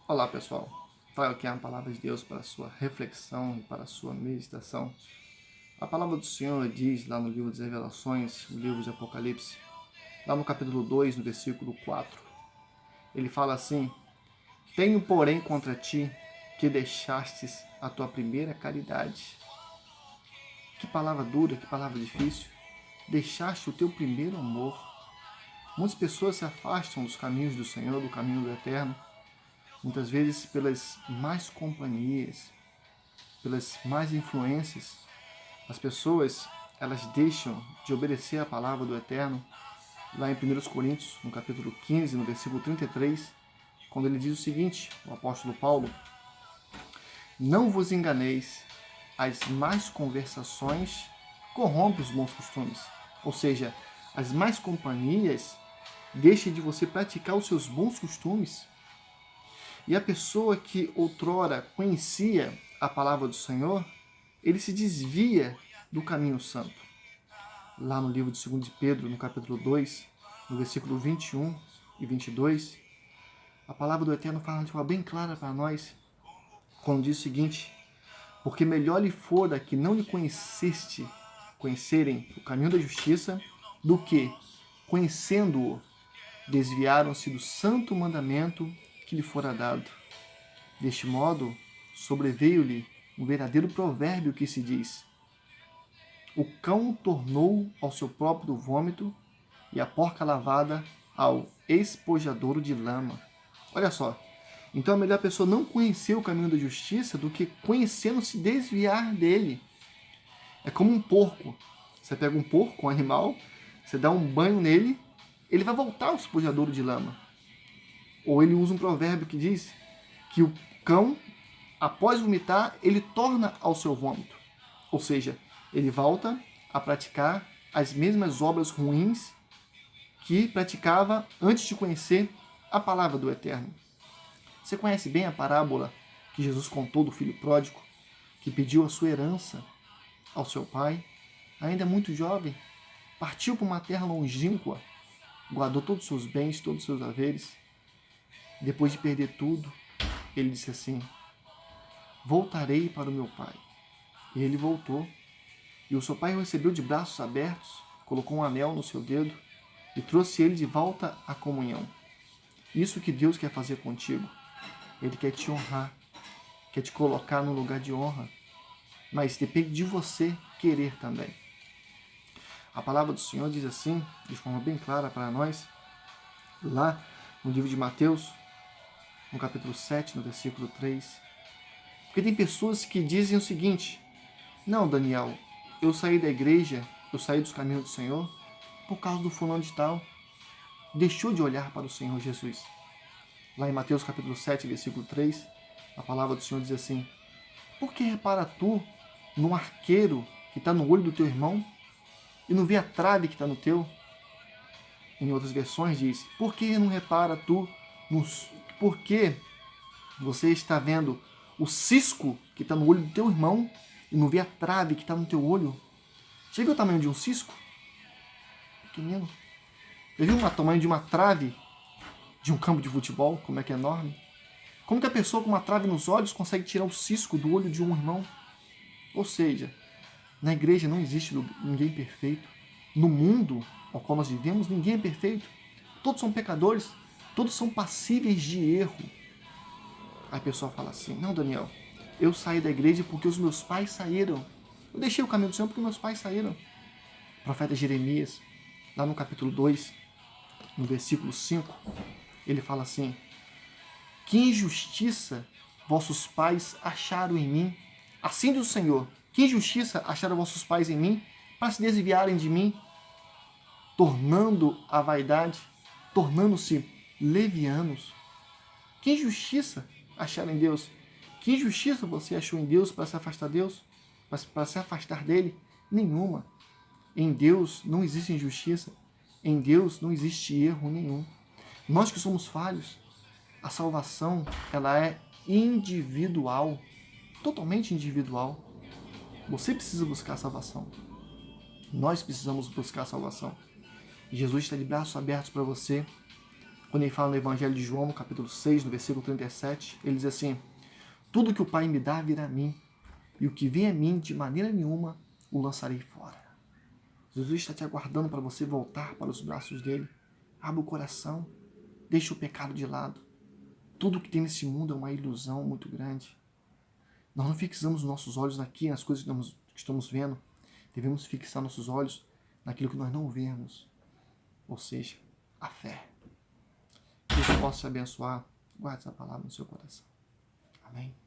Olá pessoal, trago aqui a palavra de Deus para a sua reflexão e para a sua meditação. A palavra do Senhor diz lá no livro das Revelações, no livro de Apocalipse, lá no capítulo 2, no versículo 4. Ele fala assim: Tenho, porém, contra ti que deixastes a tua primeira caridade. Que palavra dura, que palavra difícil. Deixaste o teu primeiro amor. Muitas pessoas se afastam dos caminhos do Senhor, do caminho do Eterno, muitas vezes pelas más companhias, pelas más influências. As pessoas, elas deixam de obedecer a palavra do Eterno, lá em 1 Coríntios, no capítulo 15, no versículo 33, quando ele diz o seguinte, o apóstolo Paulo: Não vos enganeis, as más conversações corrompem os bons costumes. Ou seja, as más companhias deixam de você praticar os seus bons costumes. E a pessoa que outrora conhecia a palavra do Senhor, ele se desvia do caminho santo. Lá no livro de 2 de Pedro, no capítulo 2, no versículo 21 e 22, a palavra do Eterno fala de forma bem clara para nós, quando diz o seguinte: Porque melhor lhe fora que não lhe conhecerem o caminho da justiça, do que, conhecendo-o, desviaram-se do santo mandamento que lhe fora dado. Deste modo, sobreveio-lhe um verdadeiro provérbio que se diz: O cão tornou ao seu próprio vômito e a porca lavada ao espojadouro de lama. Olha só, então é melhor a pessoa não conhecer o caminho da justiça do que, conhecendo, se desviar dele. É como um porco. Você pega um porco, um animal, você dá um banho nele, ele vai voltar ao espojadouro de lama. Ou ele usa um provérbio que diz que o cão, após vomitar, ele torna ao seu vômito. Ou seja, ele volta a praticar as mesmas obras ruins que praticava antes de conhecer a palavra do Eterno. Você conhece bem a parábola que Jesus contou do filho pródigo, que pediu a sua herança ao seu pai, ainda muito jovem, partiu para uma terra longínqua, guardou todos os seus bens, todos os seus haveres. Depois de perder tudo, ele disse assim: Voltarei para o meu pai. E ele voltou. E o seu pai o recebeu de braços abertos, colocou um anel no seu dedo e trouxe ele de volta à comunhão. Isso que Deus quer fazer contigo. Ele quer te honrar, quer te colocar no lugar de honra, mas depende de você querer também. A palavra do Senhor diz assim, de forma bem clara para nós, lá no livro de Mateus, no capítulo 7, no versículo 3. Porque tem pessoas que dizem o seguinte: Não, Daniel, eu saí da igreja, eu saí dos caminhos do Senhor por causa do fulano de tal. Deixou de olhar para o Senhor Jesus. Lá em Mateus capítulo 7, versículo 3, a palavra do Senhor diz assim: Por que repara tu no arqueiro que está no olho do teu irmão e não vê a trave que está no teu? Em outras versões diz: Por que não repara tu por que você está vendo o cisco que está no olho do teu irmão e não vê a trave que está no teu olho? Já viu o tamanho de um cisco? Pequenino. Já viu o tamanho de uma trave de um campo de futebol? Como é que é enorme? Como que a pessoa com uma trave nos olhos consegue tirar o cisco do olho de um irmão? Ou seja, na igreja não existe ninguém perfeito. No mundo ao qual nós vivemos, ninguém é perfeito. Todos são pecadores. Todos são passíveis de erro. Aí a pessoa fala assim: Não, Daniel, eu saí da igreja porque os meus pais saíram. Eu deixei o caminho do Senhor porque meus pais saíram. O profeta Jeremias, lá no capítulo 2, no versículo 5, ele fala assim: Que injustiça vossos pais acharam em mim. Assim diz o Senhor: Que injustiça acharam vossos pais em mim para se desviarem de mim, tornando a vaidade, tornando-se levianos. Que injustiça acharam em Deus? Que injustiça você achou em Deus para se afastar de Deus? Para se afastar dele? Nenhuma. Em Deus não existe injustiça. Em Deus não existe erro nenhum. Nós que somos falhos, a salvação ela é individual, totalmente individual. Você precisa buscar a salvação. Nós precisamos buscar a salvação. Jesus está de braços abertos para você, Quando ele fala no Evangelho de João, no capítulo 6, no versículo 37, ele diz assim: tudo que o Pai me dá virá a mim, e o que vem a mim, de maneira nenhuma, o lançarei fora. Jesus está te aguardando para você voltar para os braços dele. Abra o coração, deixe o pecado de lado. Tudo que tem nesse mundo é uma ilusão muito grande. Nós não fixamos nossos olhos aqui, nas coisas que estamos vendo. Devemos fixar nossos olhos naquilo que nós não vemos, ou seja, a fé. Que Deus possa te abençoar. Guarde essa palavra no seu coração. Amém.